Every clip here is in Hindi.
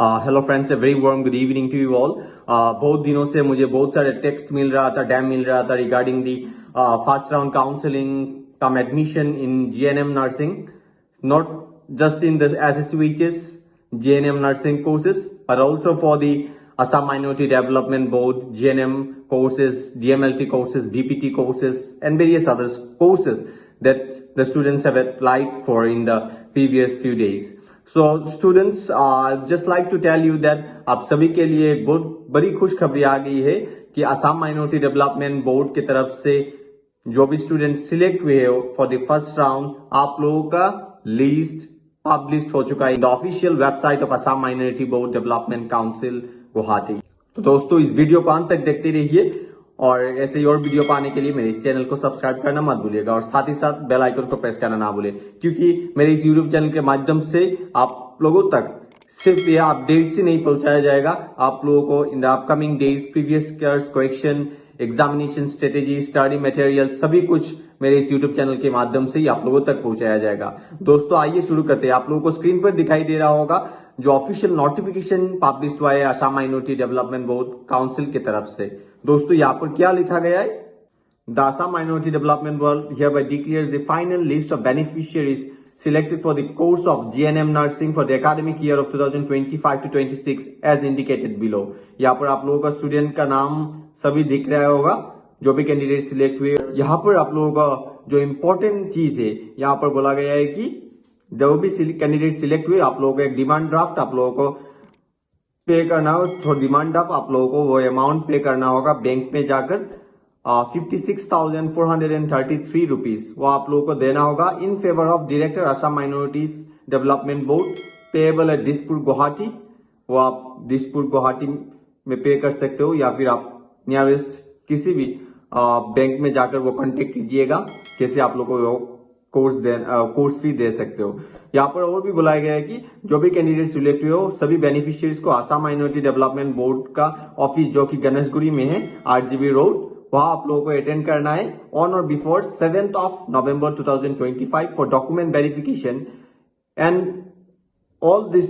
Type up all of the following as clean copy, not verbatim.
Hello friends, very warm good evening to you all. बहुत दिनों से मुझे बहुत सारे टेक्स्ट मिल रहा था, डैम मिल रहा था regarding the first round counselling come admission in GNM nursing, not just in the SSUHS GNM nursing courses, but also for the Assam Minority Development Board GNM courses, DMLT courses, BPT courses, and various other courses that the students have applied for in the previous few days. So students, just like to tell you that आप सभी के लिए एक बहुत बड़ी खुशखबरी आ गई है कि असम माइनॉरिटी डेवलपमेंट बोर्ड की तरफ से जो भी स्टूडेंट सिलेक्ट हुए हो फॉर द फर्स्ट राउंड, आप लोगों का लिस्ट पब्लिश हो चुका है in the official website of Assam minority board development council Guwahati. तो दोस्तों, इस वीडियो को अंत तक देखते रहिए और ऐसे ही और वीडियो पाने के लिए मेरे इस चैनल को सब्सक्राइब करना मत भूलिएगा और साथ ही साथ बेल आइकन को प्रेस करना ना भूलिए, क्योंकि मेरे इस यूट्यूब चैनल के माध्यम से आप लोगों तक सिर्फ यह अपडेट्स ही नहीं पहुंचाया जाएगा, आप लोगों को in the upcoming days previous years correction, examination strategy, study material सभी कुछ मेरे इस यूट्यूब चैनल के माध्यम से ही आप लोगों तक पहुंचाया जाएगा। दोस्तों, आइए शुरू करते हैं। आप लोगों को स्क्रीन पर दिखाई दे रहा होगा जो ऑफिशियल नोटिफिकेशन पब्लिश हुआ है Assam minority development board council की तरफ से। दोस्तों, यहाँ पर क्या लिखा गया है? The Assam minority development board hereby declares the final list of beneficiaries selected for the course of GNM nursing for the academic year of 2025 to 26 as indicated below। यहाँ पर आप लोगों का स्टूडेंट का नाम सभी दिख रहा होगा जो भी कैंडिडेट सिलेक्ट हुए। यहाँ पर आप लोगों का जो इम्पोर्टेंट चीज है, यहाँ पर बोला गया है कि जो भी कैंडिडेट सिलेक्ट हुए आप लोगों को एक डिमांड ड्राफ्ट आप लोगों को पे करना हो। तो डिमांड ड्राफ्ट आप लोगों को वो अमाउंट पे करना होगा बैंक में जाकर 56,433 रुपीज, वो आप लोगों को देना होगा इन favour of director Assam minorities development board payable at Dispur Guwahati. वो आप दिसपुर गुवाहाटी में पे कर सकते हो या फिर आप नियरेस्ट किसी भी बैंक में जाकर वो कॉन्टेक्ट कीजिएगा कैसे आप लोग को कोर्स फी दे सकते हो। यहाँ पर और भी बुलाया गया है कि जो भी कैंडिडेट सिलेक्ट हुए हो सभी बेनिफिशियरीज को असम माइनॉरिटी डेवलपमेंट बोर्ड का ऑफिस जो कि गणेशगुड़ी में है, 8GB रोड, वहां आप लोगों को अटेंड करना है ऑन और before 7th of November 2025 for document verification. And all this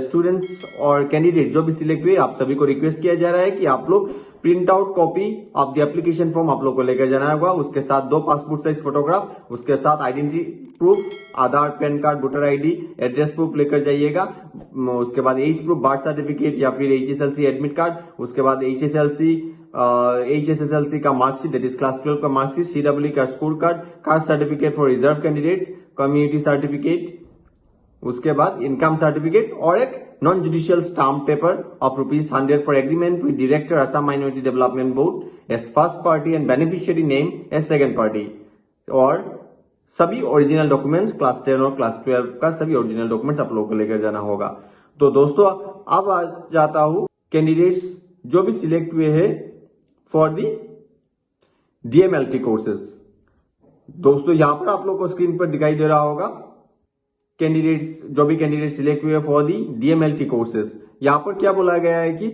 students और कैंडिडेट जो भी सिलेक्ट हुए आप सभी को रिक्वेस्ट किया जा रहा है कि आप लोग print out copy of the application form आप लोग को लेकर जाना होगा, उसके साथ 2 पासपोर्ट साइज फोटोग्राफ, उसके साथ identity proof, Aadhaar, PAN card, voter ID, address proof लेकर जाइएगा। उसके बाद एज प्रूफ, बर्थ सर्टिफिकेट या फिर HSLC एडमिट कार्ड, उसके बाद HSSLC का मार्कशीट दैट इज क्लास 12 का मार्कशीट, CWE का score card, caste certificate for reserve candidates, community certificate, उसके बाद इनकम सर्टिफिकेट और एक non judicial stamp paper of ₹100 for agreement with director Assam minority development board as first party and beneficiary name as second party. और सभी ओरिजिनल डॉक्यूमेंट्स क्लास 10 और क्लास 12 का सभी ओरिजिनल डॉक्यूमेंट्स आप लोगों को लेकर जाना होगा। तो दोस्तों, अब आ जाता हूं कैंडिडेट्स जो भी सिलेक्ट हुए हैं फॉर दी DMLT कोर्सेज। दोस्तों, यहां पर आप लोग को स्क्रीन पर दिखाई दे रहा होगा कैंडिडेट्स जो भी कैंडिडेट सिलेक्ट हुए फॉर दी DMLT कोर्सेज। यहां पर क्या बोला गया है कि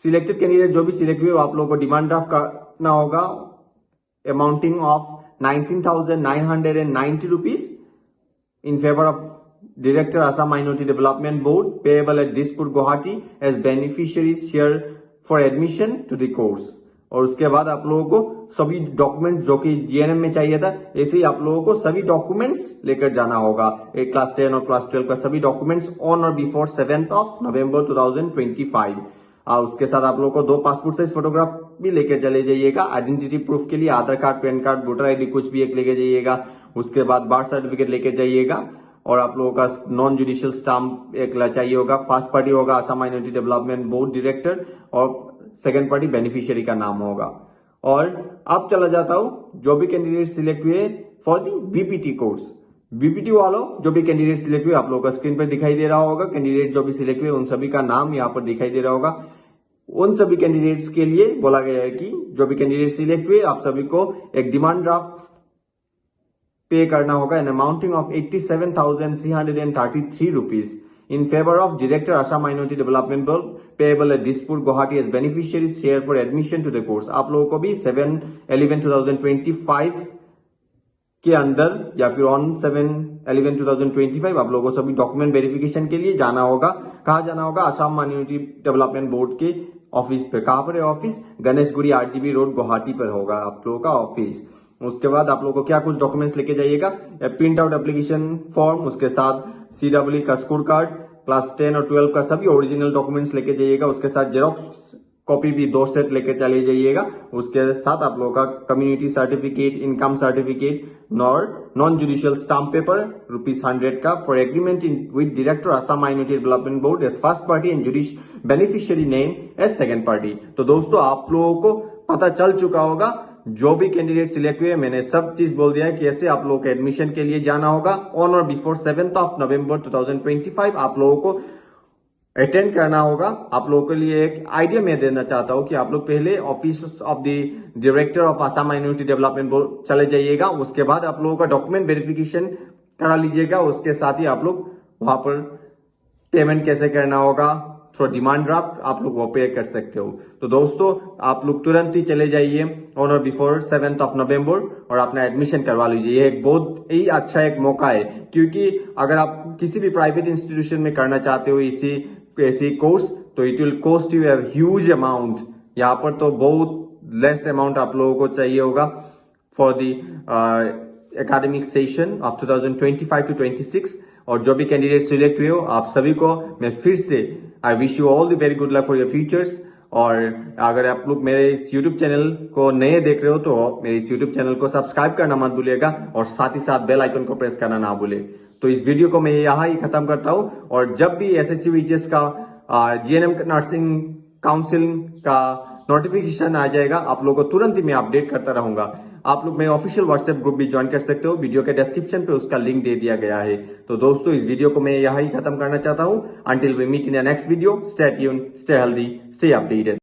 सिलेक्टेड कैंडिडेट जो भी सिलेक्ट हुए आप लोगों को डिमांड ड्राफ्ट करना होगा amounting of 19,990 rupees in favour of director Assam minority development board payable at Dispur Guwahati as beneficiary share for admission to the course. और उसके बाद आप लोगों को सभी डॉक्यूमेंट्स जो कि GNM में चाहिए था, ऐसे ही आप लोगों को सभी डॉक्यूमेंट्स लेकर जाना होगा। एक क्लास 10 और क्लास 12 का सभी डॉक्यूमेंट्स ऑन और बिफोर 7th of November 2025। उसके साथ आप लोगों को 2 पासपोर्ट साइज फोटोग्राफ भी लेकर चले जाइएगा। आइडेंटिटी प्रूफ के लिए Aadhaar card, PAN card, voter ID कुछ भी एक लेके जाइएगा। उसके बाद बर्थ सर्टिफिकेट लेकर जाइएगा और आप लोगों का नॉन जुडिशियल स्टाम्प एक चाहिए होगा। फर्स्ट पार्टी होगा Assam minority development board director और सेकंड पार्टी बेनिफिशियरी का नाम होगा। और अब चला जाता हूं जो भी कैंडिडेट सिलेक्ट हुए for the BPT course. BPT वालों जो भी कैंडिडेट सिलेक्ट हुए आप लोगों का स्क्रीन पर दिखाई दे रहा होगा। कैंडिडेट जो भी सिलेक्ट हुए उन सभी का नाम यहाँ पर दिखाई दे रहा होगा। उन सभी कैंडिडेट्स के लिए बोला गया है कि जो भी कैंडिडेट सिलेक्ट हुए आप सभी को एक डिमांड ड्राफ्ट पे करना होगा an amounting of 87,333 rupees in favor of Director Assam Minority Development Board payable at Dispur Guwahati as beneficiaries share for admission to the course। आप लोगों को भी 7/11/2025 के अंदर या फिर on 7 11/2025 आप लोगों को सभी डॉक्यूमेंट वेरिफिकेशन के लिए जाना होगा। कहाँ जाना होगा? आसाम माइनॉरिटी डेवलपमेंट बोर्ड के ऑफिस पे। कहाँ पर है office? Ganeshguri RGB road Guwahati पर होगा आप लोगों का ऑफिस। उसके बाद आप लोगों को क्या कुछ डॉक्यूमेंट्स लेके जाइएगा? प्रिंट आउट एप्लीकेशन फॉर्म, उसके साथ CWE का स्कोर कार्ड, क्लास 10 और 12 का सभी ओरिजिनल डॉक्यूमेंट्स लेके जाइएगा। उसके साथ जेरोक्स कॉपी भी 2 सेट लेके चले जाइएगा। उसके साथ आप लोगों का community certificate, income certificate, non judicial stamp paper ₹100 का for agreement with director Assam minority development board as first party and beneficiary name as second party. तो दोस्तों आप लोगों को पता चल चुका होगा, जो भी कैंडिडेट सिलेक्ट हुए मैंने सब चीज बोल दिया है कि ऐसे आप लोगों को एडमिशन के लिए जाना होगा। ऑन और बिफोर 7 नवंबर 2025 आप लोगों को अटेंड करना होगा। आप लोगों के लिए एक आइडिया मैं देना चाहता हूं कि आप लोग पहले office of the director of Assam minority development board चले जाइएगा। उसके बाद आप लोगों का डॉक्यूमेंट वेरिफिकेशन करा लीजिएगा। उसके साथ ही आप लोग वहां पर पेमेंट कैसे करना होगा थ्रू डिमांड ड्राफ्ट आप लोग वो पे कर सकते हो। तो दोस्तों आप लोग तुरंत ही चले जाइए ऑन और बिफोर 7 नवंबर और अपना एडमिशन करवा लीजिए। ये एक बहुत ही अच्छा एक मौका है, क्योंकि अगर आप किसी भी प्राइवेट इंस्टीट्यूशन में करना चाहते हो ऐसी कोर्स, तो it will cost you huge amount. यहाँ पर तो बहुत लेस अमाउंट आप लोगों को चाहिए होगा for the academic session of 2025-26। और जो भी कैंडिडेट सिलेक्ट हुए हो आप सभी को मैं फिर से I wish you all the very good luck for your futures. और अगर आप लोग मेरे इस YouTube चैनल को नए देख रहे हो तो मेरे इस YouTube चैनल को सब्सक्राइब करना मत भूलिएगा और साथ ही साथ बेल आइकन को प्रेस करना ना भूले। तो इस वीडियो को मैं यहाँ ही खत्म करता हूँ और जब भी SHU-HS का GNM नर्सिंग काउंसिल का नोटिफिकेशन आ जाएगा आप लोगों को तुरंत ही मैं अपडेट करता रहूंगा। आप लोग मेरे ऑफिशियल व्हाट्सएप ग्रुप भी ज्वाइन कर सकते हो, वीडियो के डिस्क्रिप्शन पे उसका लिंक दे दिया गया है। तो दोस्तों इस वीडियो को मैं यहाँ ही खत्म करना चाहता हूँ। Until we meet in next video, stay tuned, stay healthy, stay updated.